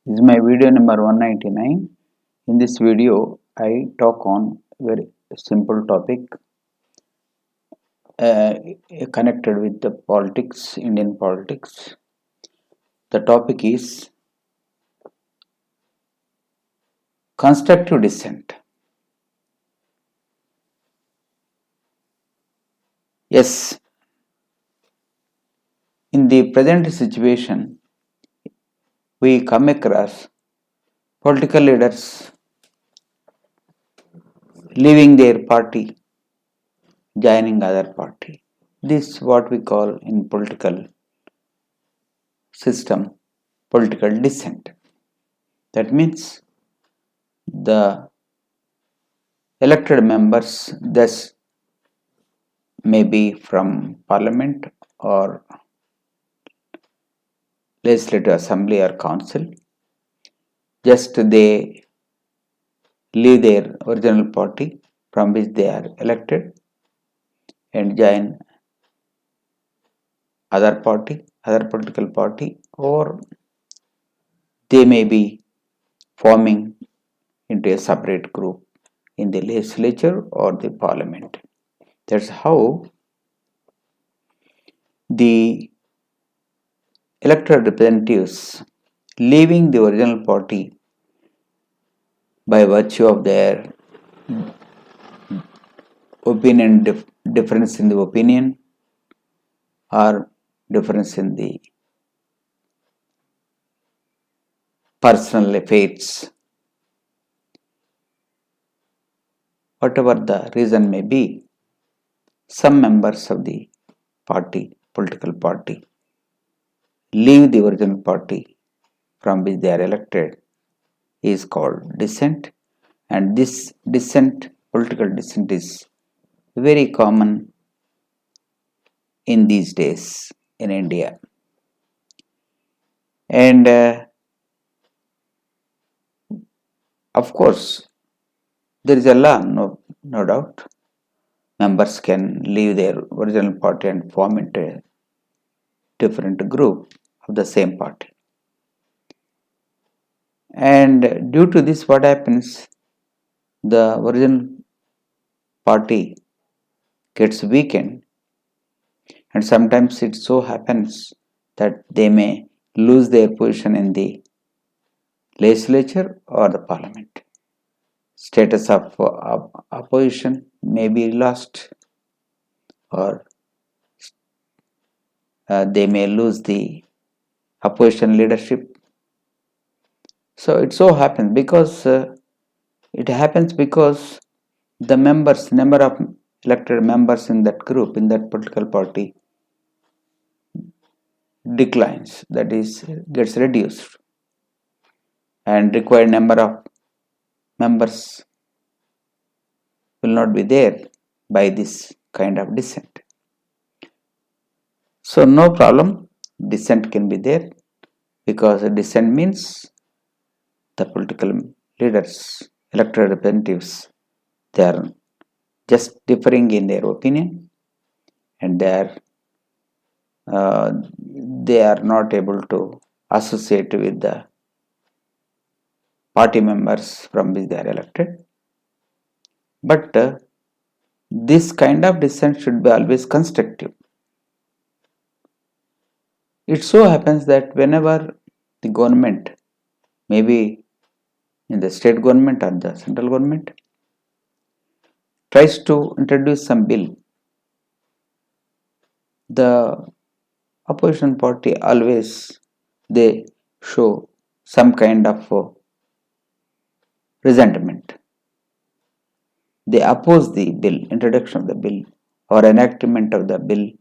This is my video number 199. In this video, I talk on very simple topic connected with the politics, Indian politics. The topic is constructive dissent. Yes, in the present situation, we come across political leaders leaving their party, joining other party. This is what we call in political system political dissent. That means the elected members, thus may be from parliament or legislative assembly or council, just they leave their original party from which they are elected and join other party, other political party, or they may be forming into a separate group in the legislature or the parliament. That's how the elected representatives leaving the original party by virtue of their opinion difference in the opinion or difference in the personal affairs, whatever the reason may be, some members of the party, political party, leave the original party from which they are elected is called dissent, and this dissent, political dissent, is very common in these days in India. And of course, there is a law, no doubt. Members can leave their original party and form into a different group of the same party. And due to this, what happens? The original party gets weakened, and sometimes it so happens that they may lose their position in the legislature or the parliament. Status of opposition may be lost, or they may lose the opposition leadership. So it so happens because the number of elected members in that group, in that political party, declines, that is, gets reduced, and required number of members will not be there by this kind of dissent. So no problem, dissent can be there, because dissent means the political leaders, elected representatives, they are just differing in their opinion, and they are not able to associate with the party members from which they are elected. But this kind of dissent should be always constructive. It so happens that whenever the government, maybe in the state government or the central government, tries to introduce some bill, the opposition party always they show some kind of resentment. They oppose the bill, introduction of the bill or enactment of the bill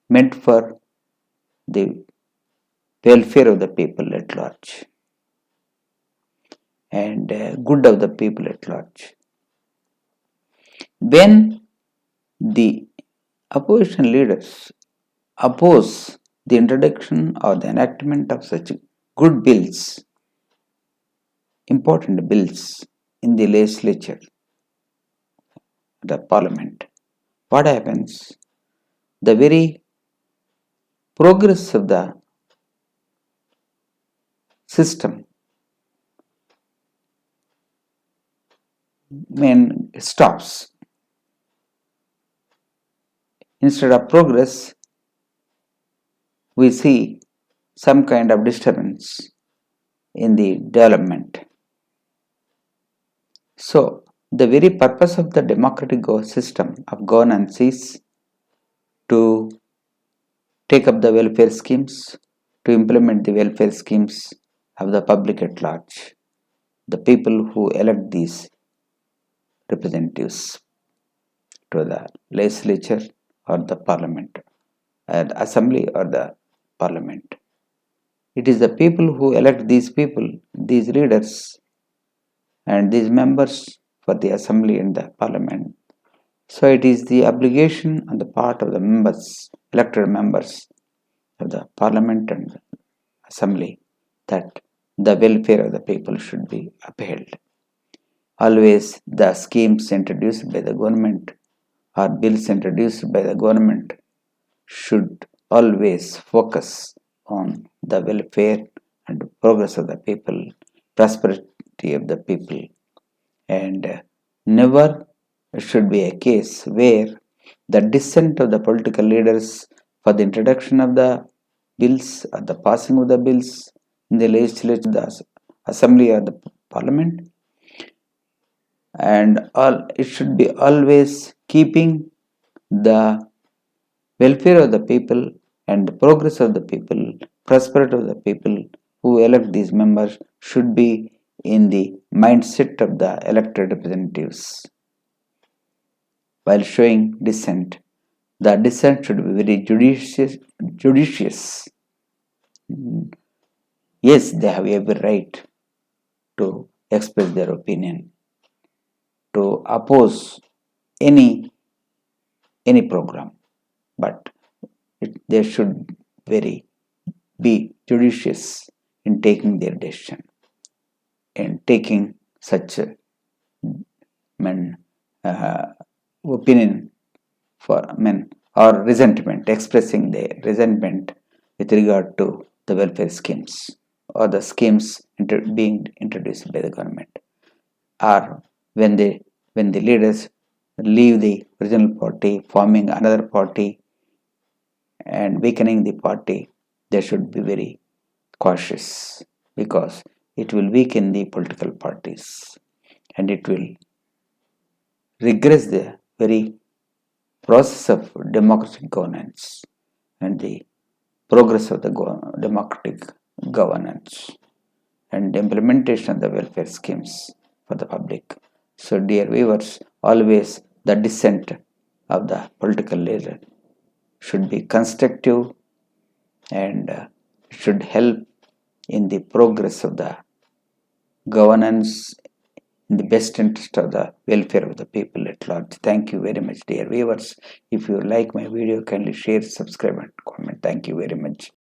meant for the welfare of the people at large and good of the people at large. When the opposition leaders oppose the introduction or the enactment of such good bills, important bills in the legislature, the parliament, what happens? The very progress of the system stops. Instead of progress, we see some kind of disturbance in the development. So, the very purpose of the democratic system of governance is to take up the welfare schemes, to implement the welfare schemes of the public at large, the people who elect these representatives to the legislature or the parliament, assembly or the parliament. It is the people who elect these people, these leaders, and these members for the assembly and the parliament. So it is the obligation on the part of the members, elected members of the parliament and assembly, that the welfare of the people should be upheld. Always the schemes introduced by the government or bills introduced by the government should always focus on the welfare and progress of the people, prosperity of the people, and never should be a case where the dissent of the political leaders for the introduction of the bills or the passing of the bills in the legislature, the assembly or the parliament, and all it should be always keeping the welfare of the people and the progress of the people, prosperity of the people who elect these members should be in the mindset of the elected representatives. While showing dissent, the dissent should be very judicious. Yes, they have every right to express their opinion, to oppose any program, but they should be judicious in taking their decision and taking such opinion for men or resentment, expressing their resentment with regard to the welfare schemes or the schemes being introduced by the government, or when the leaders leave the original party, forming another party and weakening the party, they should be very cautious, because it will weaken the political parties and it will regress the very process of democratic governance and the progress of the democratic governance and implementation of the welfare schemes for the public. So, dear viewers, always the dissent of the political leader should be constructive and should help in the progress of the governance in the best interest of the welfare of the people at large. Thank you very much, dear viewers. If you like my video, kindly share, subscribe, and comment. Thank you very much.